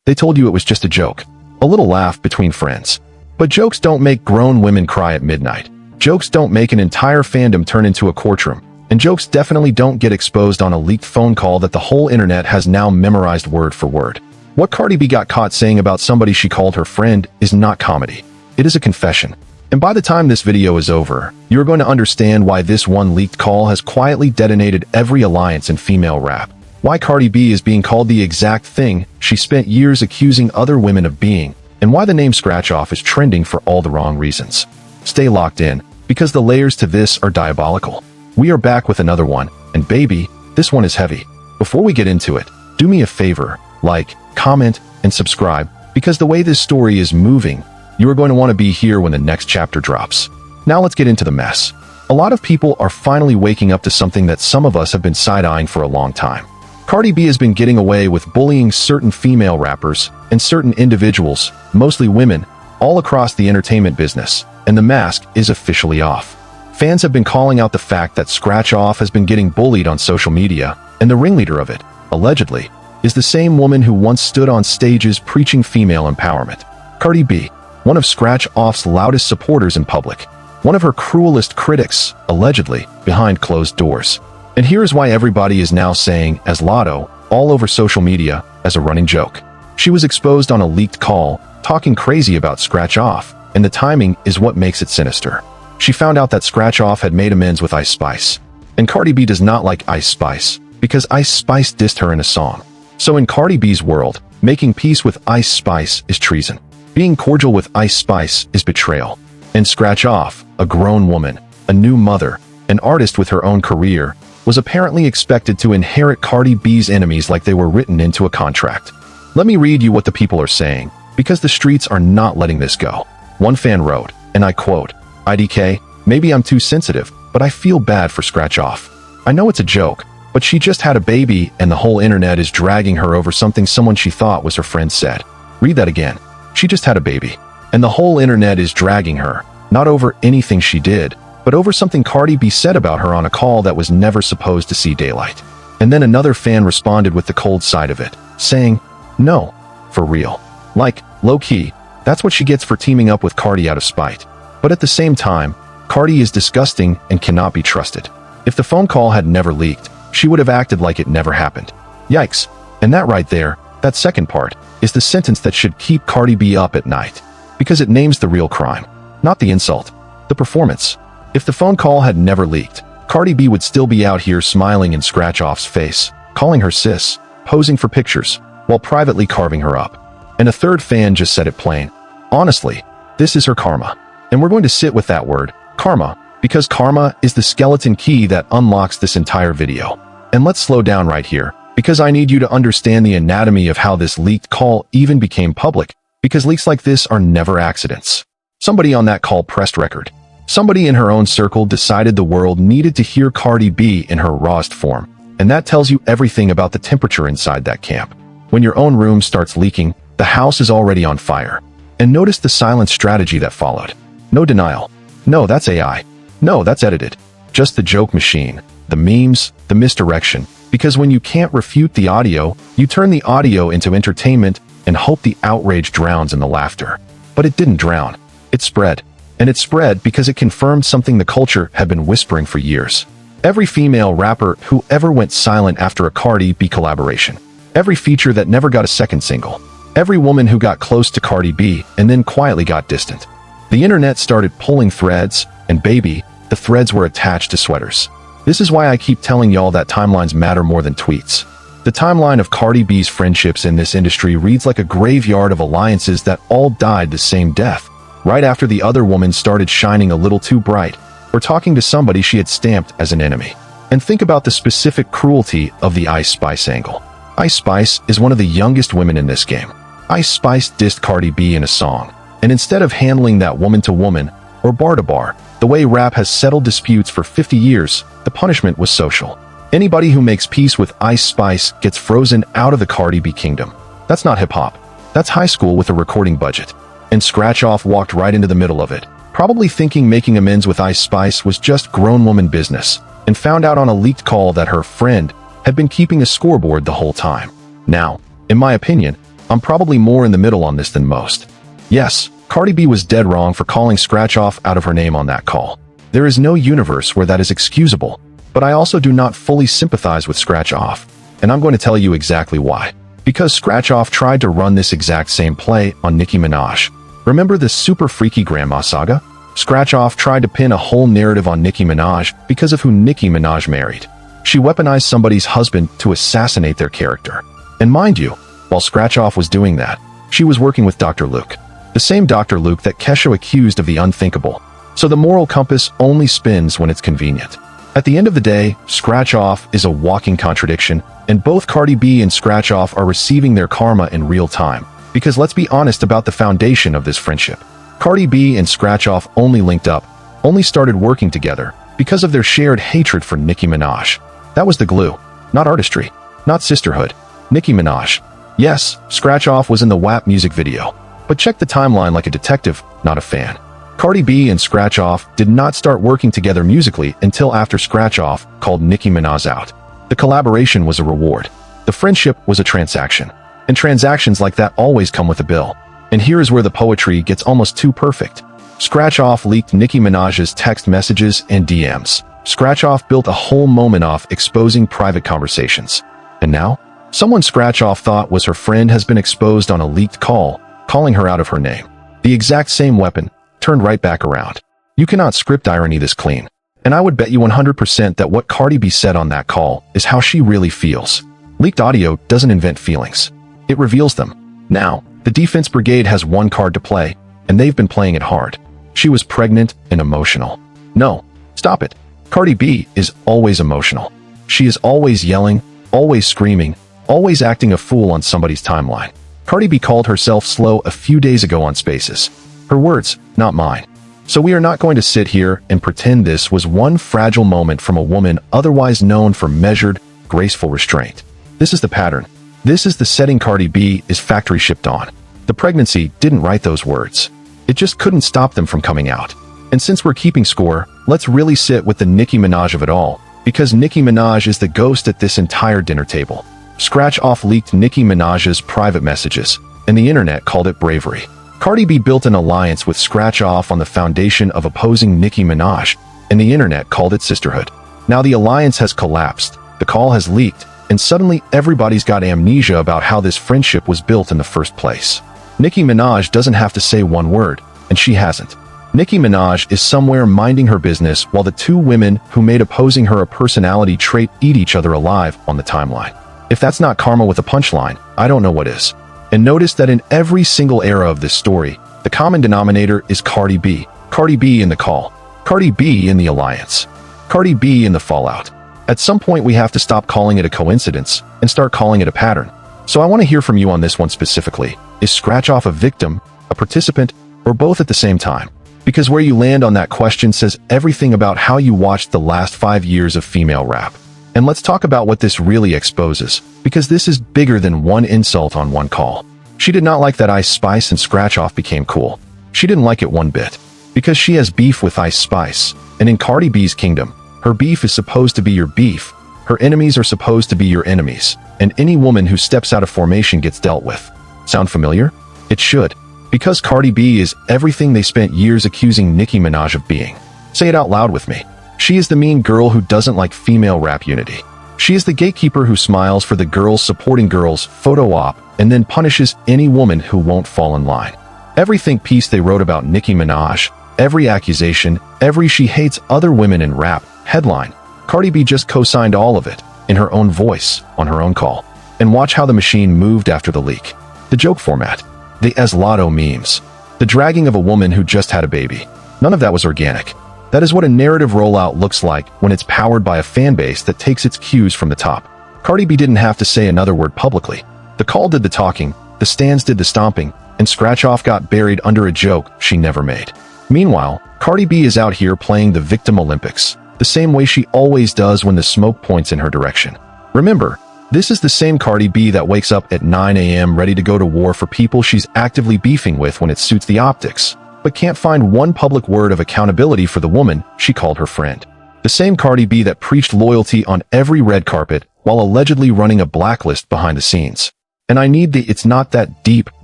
They told you it was just a joke, a little laugh between friends. But jokes don't make grown women cry at midnight. Jokes don't make an entire fandom turn into a courtroom. And jokes definitely don't get exposed on a leaked phone call that the whole internet has now memorized word for word. What Cardi B got caught saying about somebody she called her friend is not comedy. It is a confession. And by the time this video is over, you're going to understand why this one leaked call has quietly detonated every alliance in female rap. Why Cardi B is being called the exact thing she spent years accusing other women of being, and why the name Scratch Off is trending for all the wrong reasons. Stay locked in, because the layers to this are diabolical. We are back with another one, and baby, this one is heavy. Before we get into it, do me a favor, like, comment, and subscribe, because the way this story is moving, you are going to want to be here when the next chapter drops. Now let's get into the mess. A lot of people are finally waking up to something that some of us have been side-eyeing for a long time. Cardi B has been getting away with bullying certain female rappers and certain individuals, mostly women, all across the entertainment business, and the mask is officially off. Fans have been calling out the fact that Scratch Off has been getting bullied on social media, and the ringleader of it, allegedly, is the same woman who once stood on stages preaching female empowerment. Cardi B, one of Scratch Off's loudest supporters in public, one of her cruelest critics, allegedly, behind closed doors. And here's why everybody is now saying, as Latto, all over social media, as a running joke. She was exposed on a leaked call, talking crazy about Scratch Off, and the timing is what makes it sinister. She found out that Scratch Off had made amends with Ice Spice. And Cardi B does not like Ice Spice, because Ice Spice dissed her in a song. So in Cardi B's world, making peace with Ice Spice is treason. Being cordial with Ice Spice is betrayal. And Scratch Off, a grown woman, a new mother, an artist with her own career, was apparently expected to inherit Cardi B's enemies like they were written into a contract. Let me read you what the people are saying, because the streets are not letting this go. One fan wrote, and I quote, "IDK, maybe I'm too sensitive, but I feel bad for Scratch Off. I know it's a joke, but she just had a baby and the whole internet is dragging her over something someone she thought was her friend said." Read that again. She just had a baby, and the whole internet is dragging her, not over anything she did, but over something Cardi B said about her on a call that was never supposed to see daylight. And then another fan responded with the cold side of it, saying, "No, for real. Like, low-key, that's what she gets for teaming up with Cardi out of spite. But at the same time, Cardi is disgusting and cannot be trusted. If the phone call had never leaked, she would have acted like it never happened." Yikes. And that right there, that second part, is the sentence that should keep Cardi B up at night. Because it names the real crime, not the insult, the performance. If the phone call had never leaked, Cardi B would still be out here smiling in Scratch Off's face, calling her sis, posing for pictures, while privately carving her up. And a third fan just said it plain. Honestly, this is her karma. And we're going to sit with that word, karma, because karma is the skeleton key that unlocks this entire video. And let's slow down right here, because I need you to understand the anatomy of how this leaked call even became public, because leaks like this are never accidents. Somebody on that call pressed record. Somebody in her own circle decided the world needed to hear Cardi B in her rawest form. And that tells you everything about the temperature inside that camp. When your own room starts leaking, the house is already on fire. And notice the silent strategy that followed. No denial. No, that's AI. No, that's edited. Just the joke machine, the memes, the misdirection. Because when you can't refute the audio, you turn the audio into entertainment and hope the outrage drowns in the laughter. But it didn't drown. It spread. And it spread because it confirmed something the culture had been whispering for years. Every female rapper who ever went silent after a Cardi B collaboration. Every feature that never got a second single. Every woman who got close to Cardi B and then quietly got distant. The internet started pulling threads, and baby, the threads were attached to sweaters. This is why I keep telling y'all that timelines matter more than tweets. The timeline of Cardi B's friendships in this industry reads like a graveyard of alliances that all died the same death, right after the other woman started shining a little too bright, or talking to somebody she had stamped as an enemy. And think about the specific cruelty of the Ice Spice angle. Ice Spice is one of the youngest women in this game. Ice Spice dissed Cardi B in a song, and instead of handling that woman to woman, or bar to bar, the way rap has settled disputes for 50 years, the punishment was social. Anybody who makes peace with Ice Spice gets frozen out of the Cardi B kingdom. That's not hip-hop. That's high school with a recording budget. And Scratch Off walked right into the middle of it, probably thinking making amends with Ice Spice was just grown woman business, and found out on a leaked call that her friend had been keeping a scoreboard the whole time. Now, in my opinion, I'm probably more in the middle on this than most. Yes, Cardi B was dead wrong for calling Scratch Off out of her name on that call. There is no universe where that is excusable, but I also do not fully sympathize with Scratch Off, and I'm going to tell you exactly why. Because Scratch Off tried to run this exact same play on Nicki Minaj. Remember this super freaky grandma saga? Scratch Off tried to pin a whole narrative on Nicki Minaj because of who Nicki Minaj married. She weaponized somebody's husband to assassinate their character. And mind you, while Scratch Off was doing that, she was working with Dr. Luke. The same Dr. Luke that Kesha accused of the unthinkable. So the moral compass only spins when it's convenient. At the end of the day, Scratch Off is a walking contradiction, and both Cardi B and Scratch Off are receiving their karma in real time. Because let's be honest about the foundation of this friendship. Cardi B and Scratch Off only linked up, only started working together, because of their shared hatred for Nicki Minaj. That was the glue. Not artistry. Not sisterhood. Nicki Minaj. Yes, Scratch Off was in the WAP music video. But check the timeline like a detective, not a fan. Cardi B and Scratch Off did not start working together musically until after Scratch Off called Nicki Minaj out. The collaboration was a reward. The friendship was a transaction. And transactions like that always come with a bill. And here is where the poetry gets almost too perfect. Scratch Off leaked Nicki Minaj's text messages and DMs. Scratch Off built a whole moment off exposing private conversations. And now, someone Scratch Off thought was her friend has been exposed on a leaked call, calling her out of her name. The exact same weapon, turned right back around. You cannot script irony this clean. And I would bet you 100% that what Cardi B said on that call is how she really feels. Leaked audio doesn't invent feelings. It reveals them. Now, the defense brigade has one card to play, and they've been playing it hard. She was pregnant and emotional. No, stop it. Cardi B is always emotional. She is always yelling, always screaming, always acting a fool on somebody's timeline. Cardi B called herself slow a few days ago on Spaces. Her words, not mine. So we are not going to sit here and pretend this was one fragile moment from a woman otherwise known for measured, graceful restraint. This is the pattern. This is the setting Cardi B is factory shipped on. The pregnancy didn't write those words. It just couldn't stop them from coming out. And since we're keeping score, let's really sit with the Nicki Minaj of it all, because Nicki Minaj is the ghost at this entire dinner table. Scratch Off leaked Nicki Minaj's private messages, and the internet called it bravery. Cardi B built an alliance with Scratch Off on the foundation of opposing Nicki Minaj, and the internet called it sisterhood. Now the alliance has collapsed, the call has leaked, and suddenly everybody's got amnesia about how this friendship was built in the first place. Nicki Minaj doesn't have to say one word, and she hasn't. Nicki Minaj is somewhere minding her business while the two women who made opposing her a personality trait eat each other alive on the timeline. If that's not karma with a punchline, I don't know what is. And notice that in every single era of this story, the common denominator is Cardi B. Cardi B in the call. Cardi B in the alliance. Cardi B in the fallout. At some point we have to stop calling it a coincidence and start calling it a pattern. So I want to hear from you on this one specifically. Is Scratch Off a victim, a participant, or both at the same time? Because where you land on that question says everything about how you watched the last 5 years of female rap. And let's talk about what this really exposes, because this is bigger than one insult on one call. She did not like that Ice Spice and Scratch Off became cool. She didn't like it one bit. Because she has beef with Ice Spice, and in Cardi B's kingdom, her beef is supposed to be your beef, her enemies are supposed to be your enemies, and any woman who steps out of formation gets dealt with. Sound familiar? It should. Because Cardi B is everything they spent years accusing Nicki Minaj of being. Say it out loud with me. She is the mean girl who doesn't like female rap unity. She is the gatekeeper who smiles for the girls supporting girls photo op and then punishes any woman who won't fall in line. Every think piece they wrote about Nicki Minaj, every accusation, every she hates other women in rap headline, Cardi B just co-signed all of it, in her own voice, on her own call. And watch how the machine moved after the leak. The joke format. The as Latto memes. The dragging of a woman who just had a baby. None of that was organic. That is what a narrative rollout looks like when it's powered by a fan base that takes its cues from the top. Cardi B didn't have to say another word publicly. The call did the talking, the stands did the stomping, and Scratch Off got buried under a joke she never made. Meanwhile, Cardi B is out here playing the victim Olympics, the same way she always does when the smoke points in her direction. Remember, this is the same Cardi B that wakes up at 9 a.m. ready to go to war for people she's actively beefing with when it suits the optics, but can't find one public word of accountability for the woman she called her friend. The same Cardi B that preached loyalty on every red carpet while allegedly running a blacklist behind the scenes. And I need the "it's not that deep"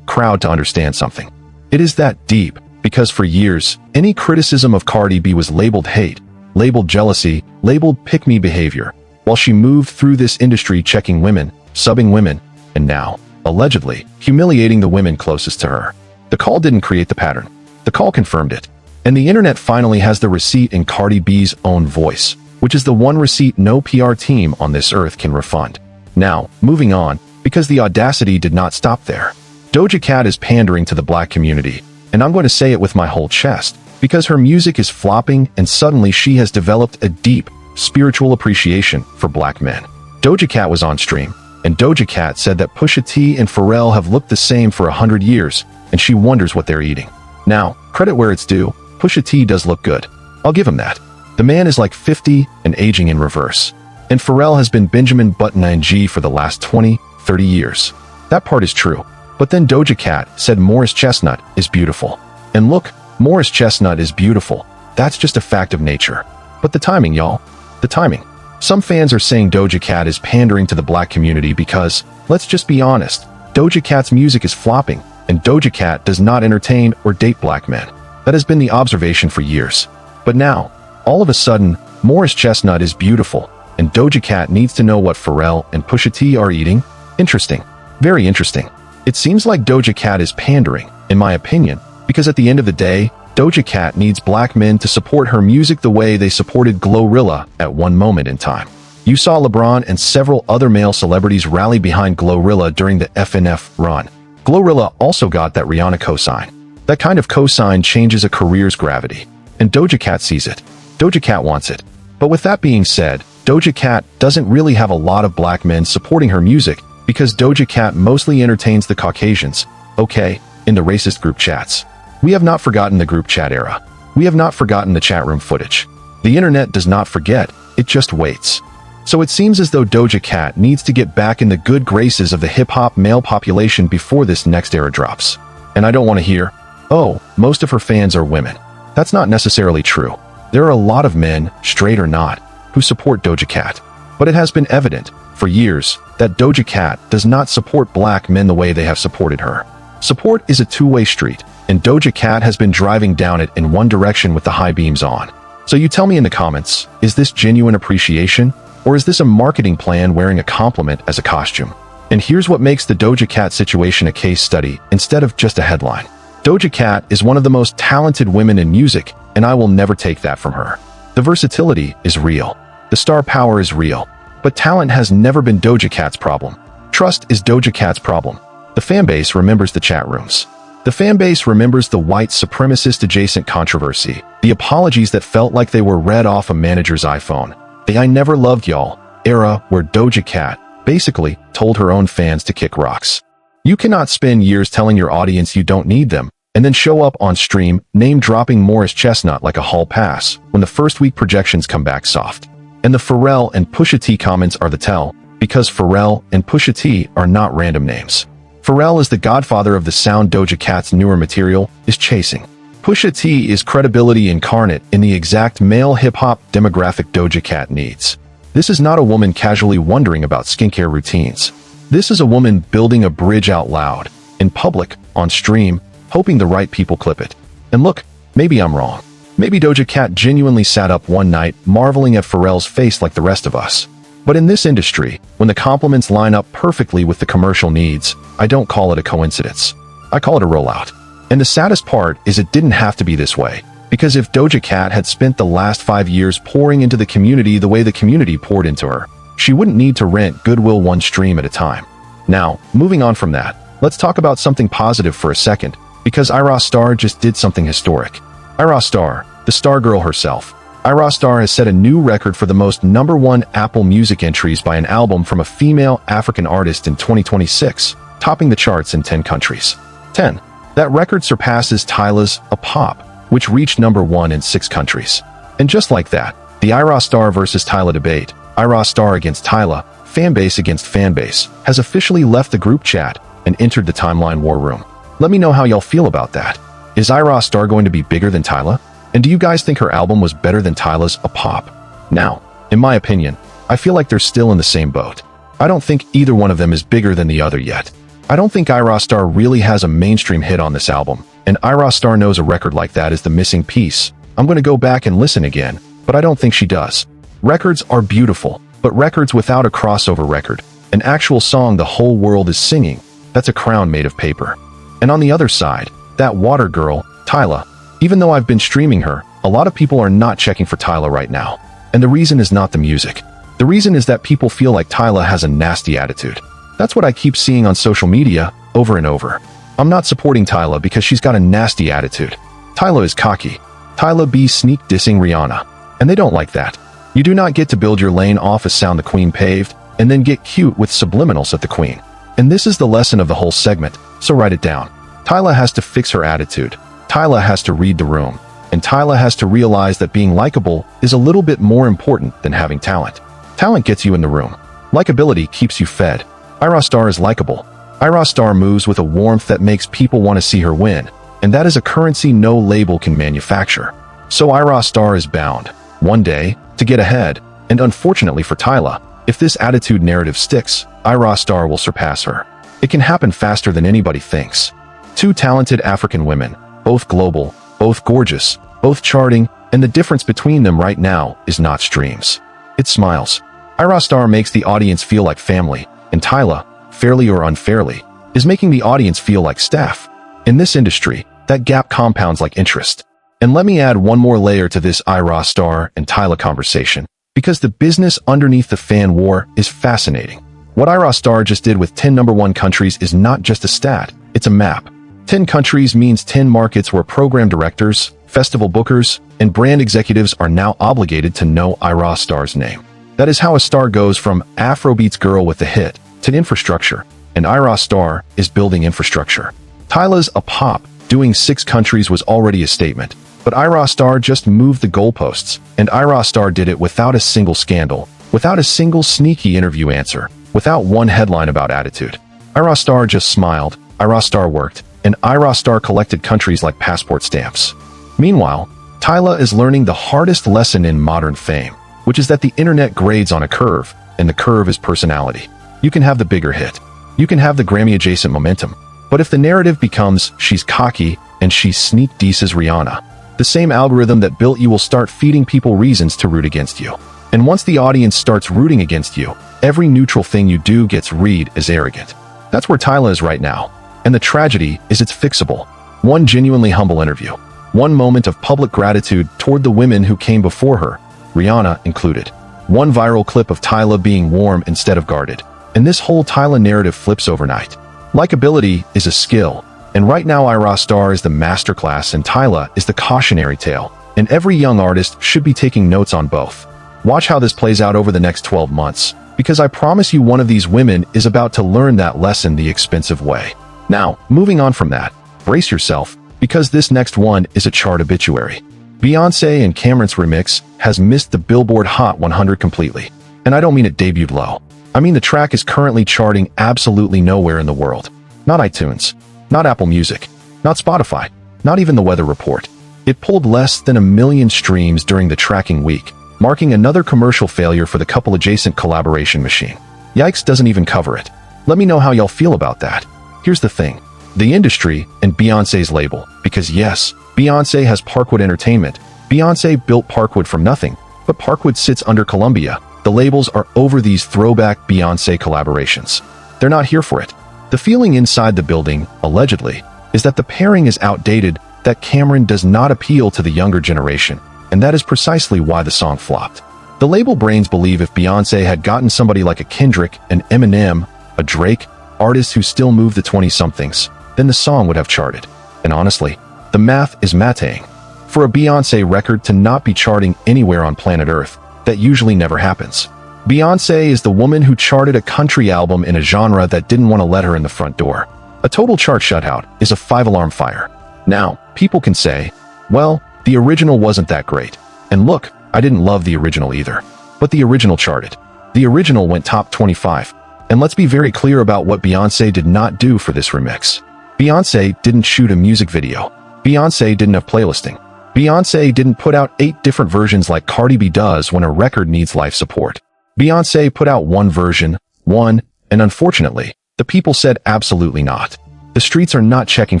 crowd to understand something. It is that deep, because for years, any criticism of Cardi B was labeled hate, labeled jealousy, labeled pick-me behavior, while she moved through this industry checking women, subbing women, and now, allegedly, humiliating the women closest to her. The call didn't create the pattern. The call confirmed it. And the internet finally has the receipt in Cardi B's own voice, which is the one receipt no PR team on this earth can refund. Now, moving on, because the audacity did not stop there. Doja Cat is pandering to the black community, and I'm going to say it with my whole chest, because her music is flopping and suddenly she has developed a deep, spiritual appreciation for black men. Doja Cat was on stream, and Doja Cat said that Pusha T and Pharrell have looked the same for 100 years, and she wonders what they're eating. Now, credit where it's due, Pusha T does look good. I'll give him that. The man is like 50 and aging in reverse. And Pharrell has been Benjamin Button ING for the last 20, 30 years. That part is true. But then Doja Cat said Morris Chestnut is beautiful. And look, Morris Chestnut is beautiful. That's just a fact of nature. But the timing, y'all. The timing. Some fans are saying Doja Cat is pandering to the black community because, let's just be honest, Doja Cat's music is flopping, and Doja Cat does not entertain or date black men. That has been the observation for years. But now, all of a sudden, Morris Chestnut is beautiful, and Doja Cat needs to know what Pharrell and Pusha T are eating? Interesting. Very interesting. It seems like Doja Cat is pandering, in my opinion, because at the end of the day, Doja Cat needs black men to support her music the way they supported Glorilla at one moment in time. You saw LeBron and several other male celebrities rally behind Glorilla during the FNF run. Glorilla also got that Rihanna cosign. That kind of cosign changes a career's gravity. And Doja Cat sees it. Doja Cat wants it. But with that being said, Doja Cat doesn't really have a lot of black men supporting her music because Doja Cat mostly entertains the Caucasians, okay, in the racist group chats. We have not forgotten the group chat era. We have not forgotten the chat room footage. The internet does not forget, it just waits. So it seems as though Doja Cat needs to get back in the good graces of the hip-hop male population before this next era drops. And I don't want to hear, oh, most of her fans are women. That's not necessarily true. There are a lot of men, straight or not, who support Doja Cat. But it has been evident, for years, that Doja Cat does not support black men the way they have supported her. Support is a two-way street, and Doja Cat has been driving down it in one direction with the high beams on. So you tell me in the comments, is this genuine appreciation, or is this a marketing plan wearing a compliment as a costume? And here's what makes the Doja Cat situation a case study instead of just a headline. Doja Cat is one of the most talented women in music, and I will never take that from her. The versatility is real. The star power is real. But talent has never been Doja Cat's problem. Trust is Doja Cat's problem. The fanbase remembers the chat rooms. The fanbase remembers the white supremacist adjacent controversy, the apologies that felt like they were read off a manager's iPhone, the "I never loved y'all" era where Doja Cat basically told her own fans to kick rocks. You cannot spend years telling your audience you don't need them, and then show up on stream name-dropping Morris Chestnut like a hall pass when the first week projections come back soft. And the Pharrell and Pusha T comments are the tell, because Pharrell and Pusha T are not random names. Pharrell is the godfather of the sound Doja Cat's newer material is chasing. Pusha T is credibility incarnate in the exact male hip-hop demographic Doja Cat needs. This is not a woman casually wondering about skincare routines. This is a woman building a bridge out loud, in public, on stream, hoping the right people clip it. And look, maybe I'm wrong. Maybe Doja Cat genuinely sat up one night marveling at Pharrell's face like the rest of us. But in this industry, when the compliments line up perfectly with the commercial needs, I don't call it a coincidence. I call it a rollout. And the saddest part is it didn't have to be this way. Because if Doja Cat had spent the last 5 years pouring into the community the way the community poured into her, she wouldn't need to rent Goodwill one stream at a time. Now, moving on from that, let's talk about something positive for a second, because Ayra Starr just did something historic. Ayra Starr, the star girl herself. Ayra Starr has set a new record for the most #1 Apple Music entries by an album from a female African artist in 2026, topping the charts in 10 countries. 10. That record surpasses Tyla's A Pop, which reached #1 in 6 countries. And just like that, the Ayra Starr versus Tyla debate, Ayra Starr against Tyla, fanbase against fanbase, has officially left the group chat and entered the timeline war room. Let me know how y'all feel about that. Is Ayra Starr going to be bigger than Tyla? And do you guys think her album was better than Tyla's A Pop? Now, in my opinion, I feel like they're still in the same boat. I don't think either one of them is bigger than the other yet. I don't think Ayra Starr really has a mainstream hit on this album, and Ayra Starr knows a record like that is the missing piece. I'm gonna go back and listen again, but I don't think she does. Records are beautiful, but records without a crossover record, an actual song the whole world is singing, that's a crown made of paper. And on the other side, that water girl, Tyla. Even though I've been streaming her, a lot of people are not checking for Tyla right now. And the reason is not the music. The reason is that people feel like Tyla has a nasty attitude. That's what I keep seeing on social media, over and over. I'm not supporting Tyla because she's got a nasty attitude. Tyla is cocky. Tyla be sneak dissing Rihanna. And they don't like that. You do not get to build your lane off a sound the queen paved, and then get cute with subliminals at the queen. And this is the lesson of the whole segment, so write it down. Tyla has to fix her attitude. Tyla has to read the room. And Tyla has to realize that being likable is a little bit more important than having talent. Talent gets you in the room. Likability keeps you fed. Ayra Starr is likable. Ayra Starr moves with a warmth that makes people want to see her win, and that is a currency no label can manufacture. So Ayra Starr is bound, one day, to get ahead, and unfortunately for Tyla, if this attitude narrative sticks, Ayra Starr will surpass her. It can happen faster than anybody thinks. Two talented African women, both global, both gorgeous, both charting, and the difference between them right now is not streams. It's smiles. Ayra Starr makes the audience feel like family, and Tyla, fairly or unfairly, is making the audience feel like staff. In this industry, that gap compounds like interest. And let me add one more layer to this Ayra Starr and Tyla conversation, because the business underneath the fan war is fascinating. What Ayra Starr just did with 10 #1 countries is not just a stat, it's a map. 10 countries means 10 markets where program directors, festival bookers, and brand executives are now obligated to know Ayra Starr's name. That is how a star goes from Afrobeats girl with a hit to infrastructure, and Ayra Starr is building infrastructure. Tyla's a pop, doing 6 countries was already a statement, but Ayra Starr just moved the goalposts, and Ayra Starr did it without a single scandal, without a single sneaky interview answer, without one headline about attitude. Ayra Starr just smiled, Ayra Starr worked, and Ayra Starr collected countries like passport stamps. Meanwhile, Tyla is learning the hardest lesson in modern fame, which is that the internet grades on a curve, and the curve is personality. You can have the bigger hit. You can have the Grammy-adjacent momentum. But if the narrative becomes, she's cocky, and she sneak disses Rihanna, the same algorithm that built you will start feeding people reasons to root against you. And once the audience starts rooting against you, every neutral thing you do gets read as arrogant. That's where Tyla is right now. And the tragedy is it's fixable. One genuinely humble interview. One moment of public gratitude toward the women who came before her, Rihanna included. One viral clip of Tyla being warm instead of guarded. And this whole Tyla narrative flips overnight. Likability is a skill, and right now Ayra Starr is the masterclass and Tyla is the cautionary tale, and every young artist should be taking notes on both. Watch how this plays out over the next 12 months, because I promise you one of these women is about to learn that lesson the expensive way. Now, moving on from that, brace yourself, because this next one is a chart obituary. Beyoncé and Cam'ron's remix has missed the Billboard Hot 100 completely. And I don't mean it debuted low. I mean the track is currently charting absolutely nowhere in the world. Not iTunes, not Apple Music, not Spotify, not even the Weather Report. It pulled less than 1 million streams during the tracking week, marking another commercial failure for the couple adjacent collaboration machine. Yikes doesn't even cover it. Let me know how y'all feel about that. Here's the thing. The industry and Beyoncé's label, because yes, Beyoncé has Parkwood Entertainment. Beyoncé built Parkwood from nothing, but Parkwood sits under Columbia. The labels are over these throwback Beyoncé collaborations. They're not here for it. The feeling inside the building, allegedly, is that the pairing is outdated, that Cam'ron does not appeal to the younger generation, and that is precisely why the song flopped. The label brains believe if Beyoncé had gotten somebody like a Kendrick, an Eminem, a Drake, artists who still move the 20-somethings, then the song would have charted. And honestly, the math is mateing. For a Beyoncé record to not be charting anywhere on planet Earth, that usually never happens. Beyoncé is the woman who charted a country album in a genre that didn't want to let her in the front door. A total chart shutout is a 5-alarm fire. Now, people can say, well, the original wasn't that great. And look, I didn't love the original either. But the original charted. The original went top 25. And let's be very clear about what Beyoncé did not do for this remix. Beyoncé didn't shoot a music video. Beyoncé didn't have playlisting. Beyoncé didn't put out 8 different versions like Cardi B does when a record needs life support. Beyoncé put out one version, and unfortunately, The people said absolutely not. The streets are not checking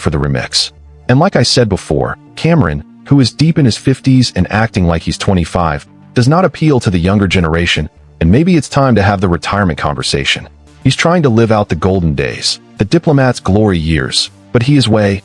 for the remix. And like I said before, Cam'ron, who is deep in his 50s and acting like he's 25, does not appeal to the younger generation, and maybe it's time to have the retirement conversation. He's trying to live out the golden days, the diplomat's glory years, but he is way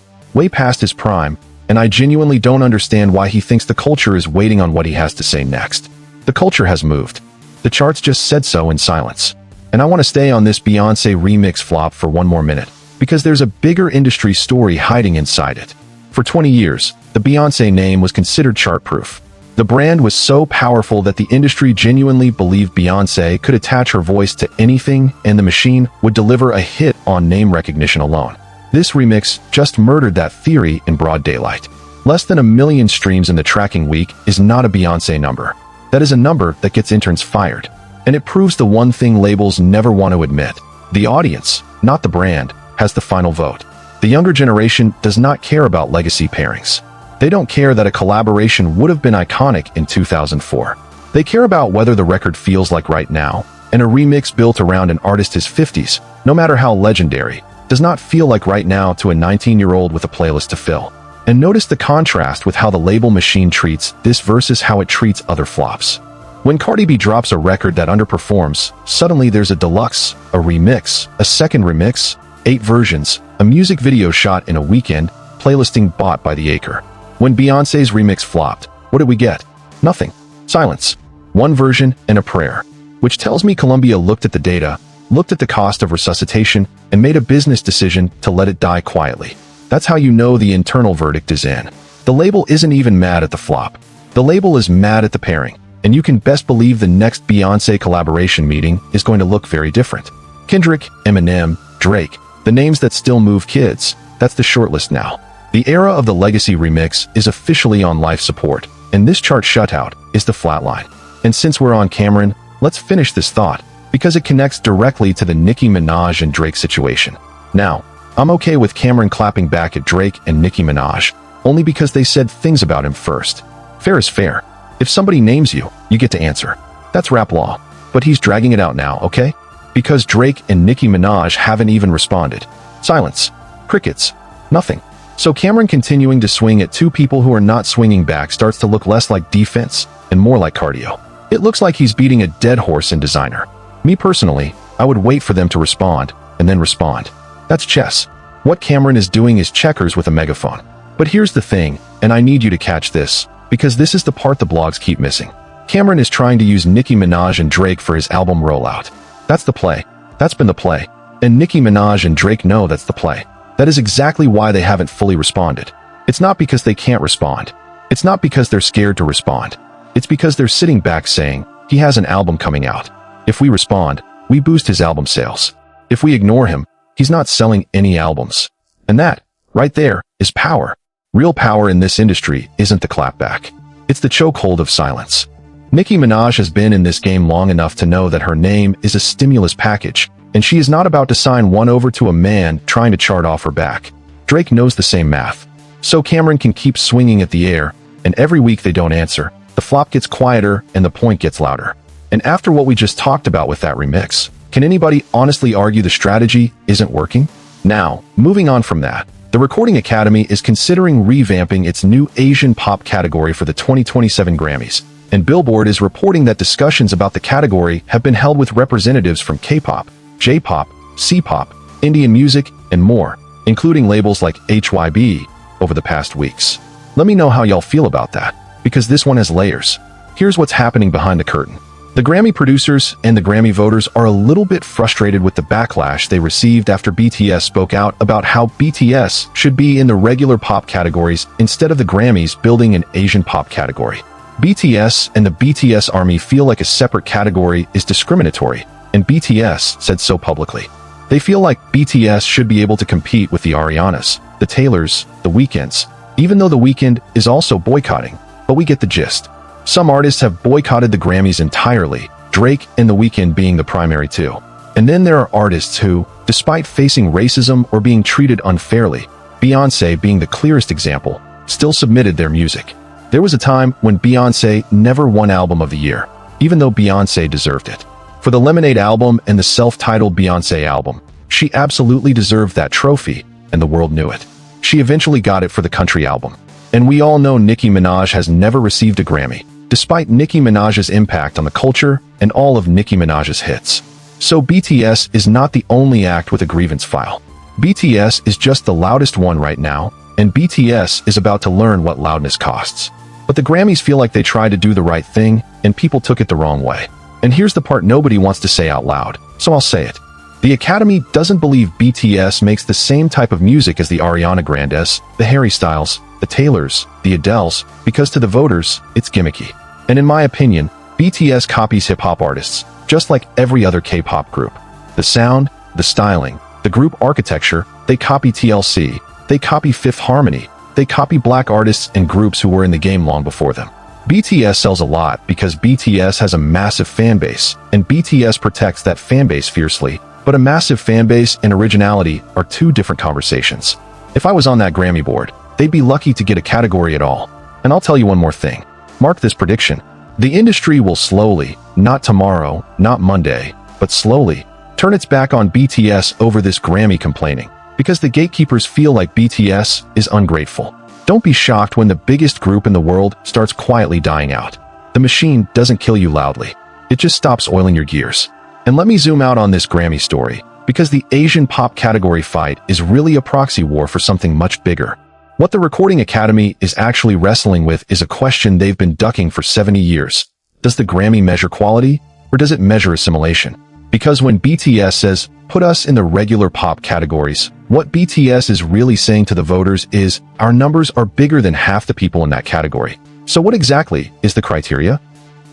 past his prime, and I genuinely don't understand why he thinks the culture is waiting on what he has to say next. The culture has moved. The charts just said so in silence. And I want to stay on this Beyoncé remix flop for one more minute, because there's a bigger industry story hiding inside it. For 20 years, the Beyoncé name was considered chart-proof. The brand was so powerful that the industry genuinely believed Beyoncé could attach her voice to anything and the machine would deliver a hit on name recognition alone. This remix just murdered that theory in broad daylight. Less than 1 million streams in the tracking week is not a Beyoncé number. That is a number that gets interns fired. And it proves the one thing labels never want to admit. The audience, not the brand, has the final vote. The younger generation does not care about legacy pairings. They don't care that a collaboration would have been iconic in 2004. They care about whether the record feels like right now, and a remix built around an artist's 50s, no matter how legendary, does not feel like right now to a 19-year-old with a playlist to fill. And notice the contrast with how the label machine treats this versus how it treats other flops. When Cardi B drops a record that underperforms, suddenly there's a deluxe, a remix, a second remix, 8 versions, a music video shot in a weekend, playlisting bought by the acre. When Beyoncé's remix flopped, what did we get? Nothing. Silence. One version and a prayer. Which tells me Columbia looked at the data, looked at the cost of resuscitation, and made a business decision to let it die quietly. That's how you know the internal verdict is in. The label isn't even mad at the flop. The label is mad at the pairing. And you can best believe the next Beyoncé collaboration meeting is going to look very different. Kendrick, Eminem, Drake, the names that still move kids, that's the shortlist now. The era of the legacy remix is officially on life support, and this chart shutout is the flatline. And since we're on Cam'ron, let's finish this thought, because it connects directly to the Nicki Minaj and Drake situation. Now, I'm okay with Cam'ron clapping back at Drake and Nicki Minaj, only because they said things about him first. Fair is fair. If somebody names you, you get to answer. That's rap law. But he's dragging it out now, okay? Because Drake and Nicki Minaj haven't even responded. Silence. Crickets. Nothing. So Cam'ron continuing to swing at two people who are not swinging back starts to look less like defense and more like cardio. It looks like he's beating a dead horse in designer. Me personally, I would wait for them to respond and then respond. That's chess. What Cam'ron is doing is checkers with a megaphone. But here's the thing, and I need you to catch this, because this is the part the blogs keep missing. Cam'ron is trying to use Nicki Minaj and Drake for his album rollout. That's the play. That's been the play. And Nicki Minaj and Drake know that's the play. That is exactly why they haven't fully responded. It's not because they can't respond. It's not because they're scared to respond. It's because they're sitting back saying, he has an album coming out. If we respond, we boost his album sales. If we ignore him, he's not selling any albums. And that, right there, is power. Real power in this industry isn't the clapback. It's the chokehold of silence. Nicki Minaj has been in this game long enough to know that her name is a stimulus package, and she is not about to sign one over to a man trying to chart off her back. Drake knows the same math. So Cam'ron can keep swinging at the air, and every week they don't answer. The flop gets quieter and the point gets louder. And after what we just talked about with that remix, can anybody honestly argue the strategy isn't working? Now, moving on from that, the Recording Academy is considering revamping its new Asian pop category for the 2027 Grammys, and Billboard is reporting that discussions about the category have been held with representatives from K-pop, J-pop, C-pop, Indian music, and more, including labels like HYB, over the past weeks. Let me know how y'all feel about that, because this one has layers. Here's what's happening behind the curtain. The Grammy producers and the Grammy voters are a little bit frustrated with the backlash they received after BTS spoke out about how BTS should be in the regular pop categories instead of the Grammys building an Asian pop category. BTS and the BTS Army feel like a separate category is discriminatory, and BTS said so publicly. They feel like BTS should be able to compete with the Arianas, the Taylors, the Weeknds, even though the Weeknd is also boycotting, but we get the gist. Some artists have boycotted the Grammys entirely, Drake and The Weeknd being the primary two. And then there are artists who, despite facing racism or being treated unfairly, Beyoncé being the clearest example, still submitted their music. There was a time when Beyoncé never won Album of the Year, even though Beyoncé deserved it. For the Lemonade album and the self-titled Beyoncé album, She absolutely deserved that trophy, and the world knew it. She eventually got it for the country album. And we all know Nicki Minaj has never received a Grammy, despite Nicki Minaj's impact on the culture and all of Nicki Minaj's hits. So BTS is not the only act with a grievance file. BTS is just the loudest one right now, and BTS is about to learn what loudness costs. But the Grammys feel like they tried to do the right thing, and people took it the wrong way. And here's the part nobody wants to say out loud, so I'll say it. The Academy doesn't believe BTS makes the same type of music as the Ariana Grandes, the Harry Styles, the Taylors, the Adeles, because to the voters, it's gimmicky. And in my opinion, BTS copies hip-hop artists, just like every other K-pop group. The sound, the styling, the group architecture, they copy TLC, they copy Fifth Harmony, they copy black artists and groups who were in the game long before them. BTS sells a lot because BTS has a massive fan base, and BTS protects that fan base fiercely, but a massive fan base and originality are two different conversations. If I was on that Grammy board, they'd be lucky to get a category at all. And I'll tell you one more thing. Mark this prediction. The industry will slowly, not tomorrow, not Monday, but slowly, turn its back on BTS over this Grammy complaining, because the gatekeepers feel like BTS is ungrateful. Don't be shocked when the biggest group in the world starts quietly dying out. The machine doesn't kill you loudly. It just stops oiling your gears. And let me zoom out on this Grammy story, because the Asian pop category fight is really a proxy war for something much bigger. What the Recording Academy is actually wrestling with is a question they've been ducking for 70 years. Does the Grammy measure quality, or does it measure assimilation? Because when BTS says, put us in the regular pop categories, what BTS is really saying to the voters is, our numbers are bigger than half the people in that category. So what exactly is the criteria?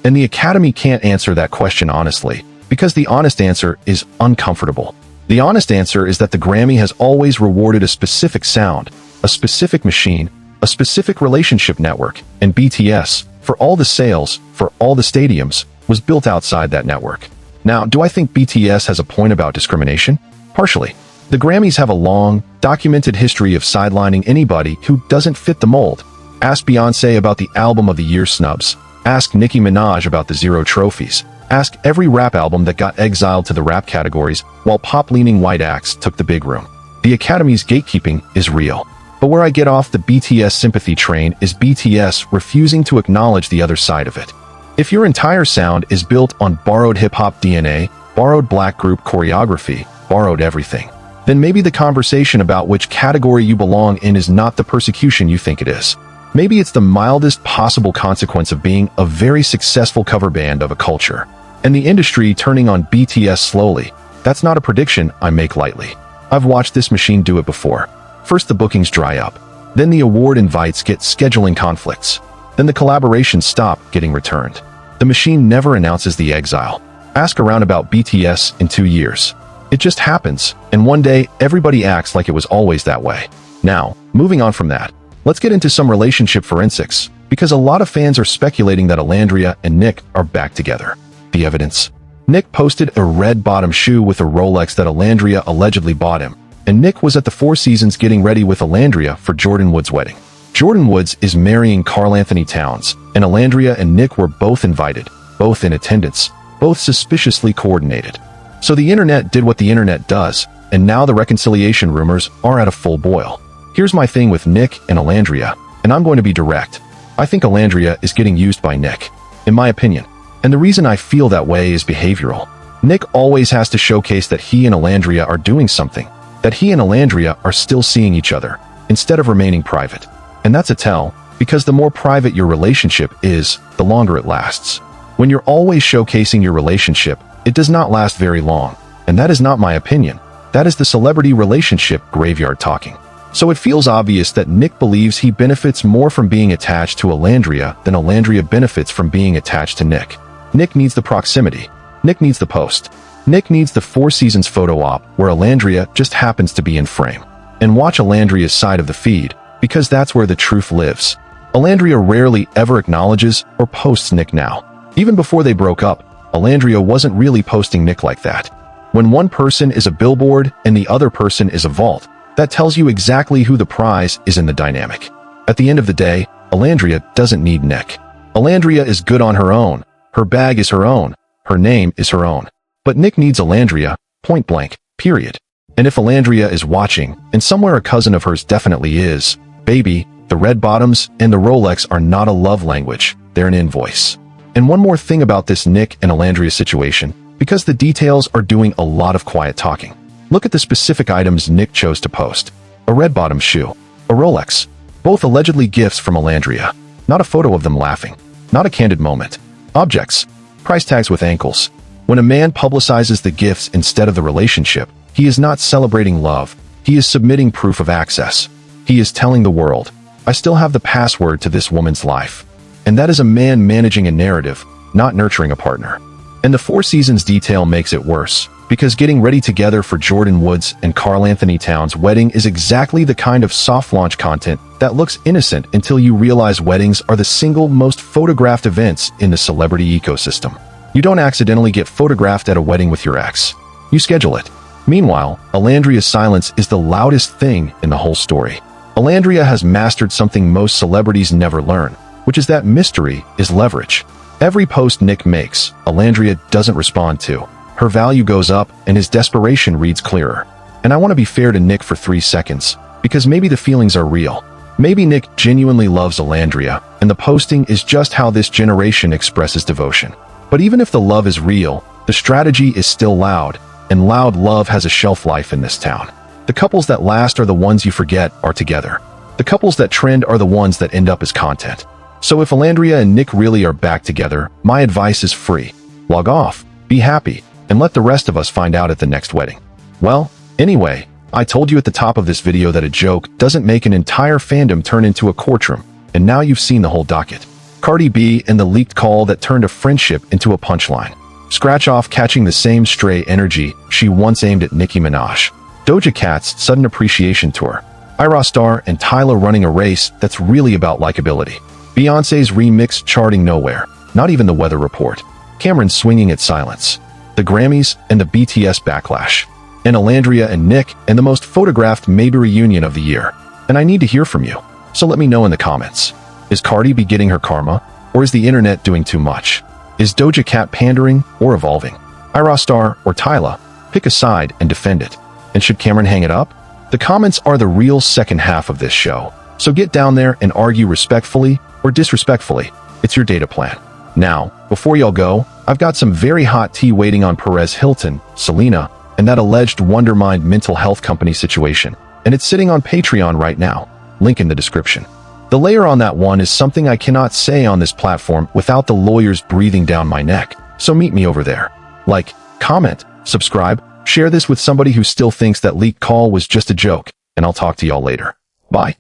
And the Academy can't answer that question honestly, because the honest answer is uncomfortable. The honest answer is that the Grammy has always rewarded a specific sound, a specific machine, a specific relationship network, and BTS, for all the sales, for all the stadiums, was built outside that network. Now, do I think BTS has a point about discrimination? Partially. The Grammys have a long, documented history of sidelining anybody who doesn't fit the mold. Ask Beyoncé about the Album of the Year snubs. Ask Nicki Minaj about the 0 trophies. Ask every rap album that got exiled to the rap categories, while pop-leaning white acts took the big room. The Academy's gatekeeping is real. But where I get off the BTS sympathy train is BTS refusing to acknowledge the other side of it. If your entire sound is built on borrowed hip-hop DNA, borrowed black group choreography, borrowed everything, then maybe the conversation about which category you belong in is not the persecution you think it is. Maybe it's the mildest possible consequence of being a very successful cover band of a culture. And the industry turning on BTS slowly. That's not a prediction I make lightly. I've watched this machine do it before. First the bookings dry up. Then the award invites get scheduling conflicts. Then the collaborations stop getting returned. The machine never announces the exile. Ask around about BTS in 2 years. It just happens, and one day everybody acts like it was always that way. Now, moving on from that, let's get into some relationship forensics, because a lot of fans are speculating that Alandria and Nick are back together. The evidence. Nick posted a red bottom shoe with a Rolex that Alandria allegedly bought him, and Nick was at the Four Seasons getting ready with Alandria for Jordyn Woods' wedding. Jordyn Woods is marrying Karl-Anthony Towns, and Alandria and Nick were both invited, both in attendance, both suspiciously coordinated. So the internet did what the internet does, and now the reconciliation rumors are at a full boil. Here's my thing with Nick and Alandria, and I'm going to be direct. I think Alandria is getting used by Nick, in my opinion. And the reason I feel that way is behavioral. Nick always has to showcase that he and Alandria are doing something, that he and Alandria are still seeing each other, instead of remaining private. And that's a tell, because the more private your relationship is, the longer it lasts. When you're always showcasing your relationship, it does not last very long. And that is not my opinion. That is the celebrity relationship graveyard talking. So it feels obvious that Nick believes he benefits more from being attached to Alandria than Alandria benefits from being attached to Nick. Nick needs the proximity. Nick needs the post. Nick needs the Four Seasons photo op where Alandria just happens to be in frame. And watch Alandria's side of the feed, because that's where the truth lives. Alandria rarely ever acknowledges or posts Nick now. Even before they broke up, Alandria wasn't really posting Nick like that. When one person is a billboard and the other person is a vault, that tells you exactly who the prize is in the dynamic. At the end of the day, Alandria doesn't need Nick. Alandria is good on her own. Her bag is her own. Her name is her own. But Nick needs Alandria, point blank, period. And if Alandria is watching, and somewhere a cousin of hers definitely is, baby, the red bottoms and the Rolex are not a love language, they're an invoice. And one more thing about this Nick and Alandria situation, because the details are doing a lot of quiet talking. Look at the specific items Nick chose to post. A red bottom shoe, a Rolex, both allegedly gifts from Alandria. Not a photo of them laughing, not a candid moment. Objects, price tags with ankles. When a man publicizes the gifts instead of the relationship, he is not celebrating love, he is submitting proof of access. He is telling the world, I still have the password to this woman's life. And that is a man managing a narrative, not nurturing a partner. And the Four Seasons detail makes it worse, because getting ready together for Jordyn Woods and Karl-Anthony Towns' wedding is exactly the kind of soft launch content that looks innocent until you realize weddings are the single most photographed events in the celebrity ecosystem. You don't accidentally get photographed at a wedding with your ex. You schedule it. Meanwhile, Alandria's silence is the loudest thing in the whole story. Alandria has mastered something most celebrities never learn, which is that mystery is leverage. Every post Nick makes, Alandria doesn't respond to. Her value goes up and his desperation reads clearer. And I want to be fair to Nick for 3 seconds, because maybe the feelings are real. Maybe Nick genuinely loves Alandria, and the posting is just how this generation expresses devotion. But even if the love is real, the strategy is still loud, and loud love has a shelf life in this town. The couples that last are the ones you forget are together. The couples that trend are the ones that end up as content. So if Alandria and Nick really are back together, my advice is free. Log off, be happy, and let the rest of us find out at the next wedding. Well, anyway, I told you at the top of this video that a joke doesn't make an entire fandom turn into a courtroom, and now you've seen the whole docket. Cardi B and the leaked call that turned a friendship into a punchline. Scratch off catching the same stray energy she once aimed at Nicki Minaj. Doja Cat's sudden appreciation tour. Ayra Starr and Tyla running a race that's really about likability. Beyoncé's remix charting nowhere, not even the weather report. Cam'ron swinging at silence. The Grammys and the BTS backlash. And Alandria and Nick and the most photographed maybe reunion of the year. And I need to hear from you, so let me know in the comments. Is Cardi B getting her karma, or is the internet doing too much? Is Doja Cat pandering or evolving? Ayra Starr or Tyla? Pick a side and defend it. And should Cam'ron hang it up? The comments are the real second half of this show, so get down there and argue respectfully or disrespectfully. It's your data plan. Now, before y'all go, I've got some very hot tea waiting on Perez Hilton, Selena, and that alleged Wondermind mental health company situation, and it's sitting on Patreon right now. Link in the description. The layer on that one is something I cannot say on this platform without the lawyers breathing down my neck, so meet me over there. Like, comment, subscribe, share this with somebody who still thinks that leaked call was just a joke, and I'll talk to y'all later. Bye.